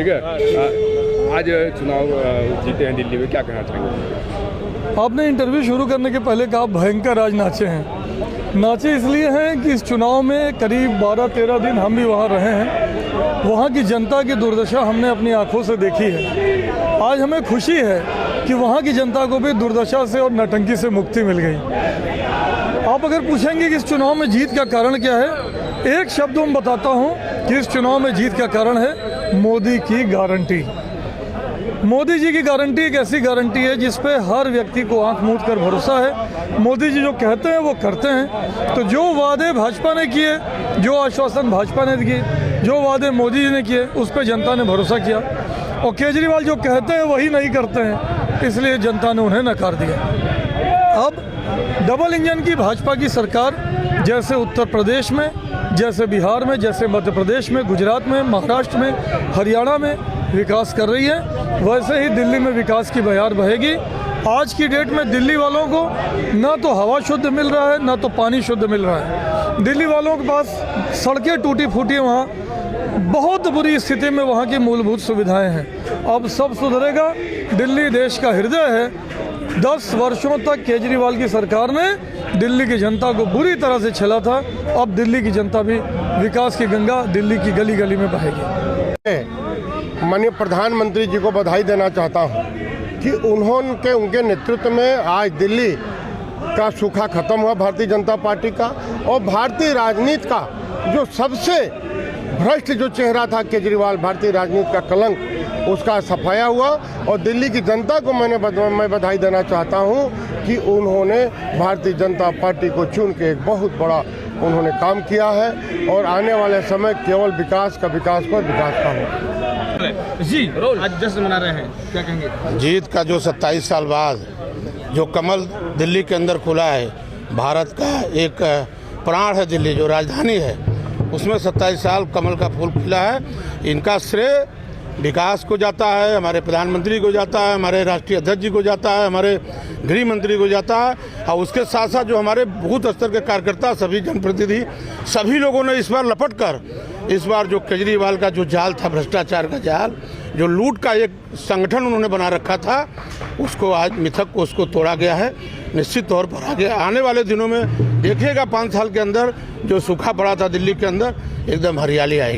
ठीक है। आज चुनाव जीते हैं दिल्ली में, क्या कहना चाहेंगे? आपने इंटरव्यू शुरू करने के पहले कहा भयंकर आज नाचे हैं। नाचे इसलिए हैं कि इस चुनाव में करीब 12-13 दिन हम भी वहाँ रहे हैं। वहाँ की जनता की दुर्दशा हमने अपनी आंखों से देखी है। आज हमें खुशी है कि वहाँ की जनता को भी दुर्दशा से और नौटंकी से मुक्ति मिल गई। आप अगर पूछेंगे कि इस चुनाव में जीत का कारण क्या है, एक शब्द में बताता हूँ कि इस चुनाव में जीत का कारण है मोदी की गारंटी। मोदी जी की गारंटी एक ऐसी गारंटी है जिस पे हर व्यक्ति को आंख मूंद कर भरोसा है। मोदी जी जो कहते हैं वो करते हैं। तो जो वादे भाजपा ने किए, जो आश्वासन भाजपा ने दिए, जो वादे मोदी जी ने किए, उस पर जनता ने भरोसा किया। और केजरीवाल जो कहते हैं वही नहीं करते हैं, इसलिए जनता ने उन्हें नकार दिया। अब डबल इंजन की भाजपा की सरकार जैसे उत्तर प्रदेश में, जैसे बिहार में, जैसे मध्य प्रदेश में, गुजरात में, महाराष्ट्र में, हरियाणा में विकास कर रही है, वैसे ही दिल्ली में विकास की बयार बहेगी। आज की डेट में दिल्ली वालों को ना तो हवा शुद्ध मिल रहा है, ना तो पानी शुद्ध मिल रहा है। दिल्ली वालों के पास सड़कें टूटी फूटी, वहाँ बहुत बुरी स्थिति में वहाँ की मूलभूत सुविधाएं हैं। अब सब सुधरेगा। दिल्ली देश का हृदय है। 10 वर्षों तक केजरीवाल की सरकार ने दिल्ली की जनता को बुरी तरह से छला था। अब दिल्ली की जनता भी विकास की गंगा दिल्ली की गली गली में बहेगी। माननीय प्रधानमंत्री जी को बधाई देना चाहता हूं कि उनके नेतृत्व में आज दिल्ली का सूखा खत्म हुआ भारतीय जनता पार्टी का, और भारतीय राजनीति का जो सबसे भ्रष्ट जो चेहरा था केजरीवाल, भारतीय राजनीति का कलंक, उसका सफाया हुआ। और दिल्ली की जनता को मैं बधाई देना चाहता हूं कि उन्होंने भारतीय जनता पार्टी को चुन के एक बहुत बड़ा उन्होंने काम किया है। और आने वाले समय केवल विकास का होगा। जी आज जश्न मना रहे हैं, क्या कहेंगे? जीत का जो 27 साल बाद जो कमल दिल्ली के अंदर खुला है, भारत का एक प्राण है दिल्ली, जो राजधानी है, उसमें 27 साल कमल का फूल खिला है। इनका श्रेय विकास को जाता है, हमारे प्रधानमंत्री को जाता है, हमारे राष्ट्रीय अध्यक्ष जी को जाता है, हमारे गृह मंत्री को जाता है, और उसके साथ साथ जो हमारे बूथ स्तर के कार्यकर्ता, सभी जनप्रतिनिधि, सभी लोगों ने इस बार लपट कर, इस बार जो केजरीवाल का जो जाल था, भ्रष्टाचार का जाल, जो लूट का एक संगठन उन्होंने बना रखा था, उसको आज मिथक को उसको तोड़ा गया है। निश्चित तौर पर आने वाले दिनों में देखिएगा 5 साल के अंदर जो सूखा पड़ा था दिल्ली के अंदर, एकदम हरियाली आएगी।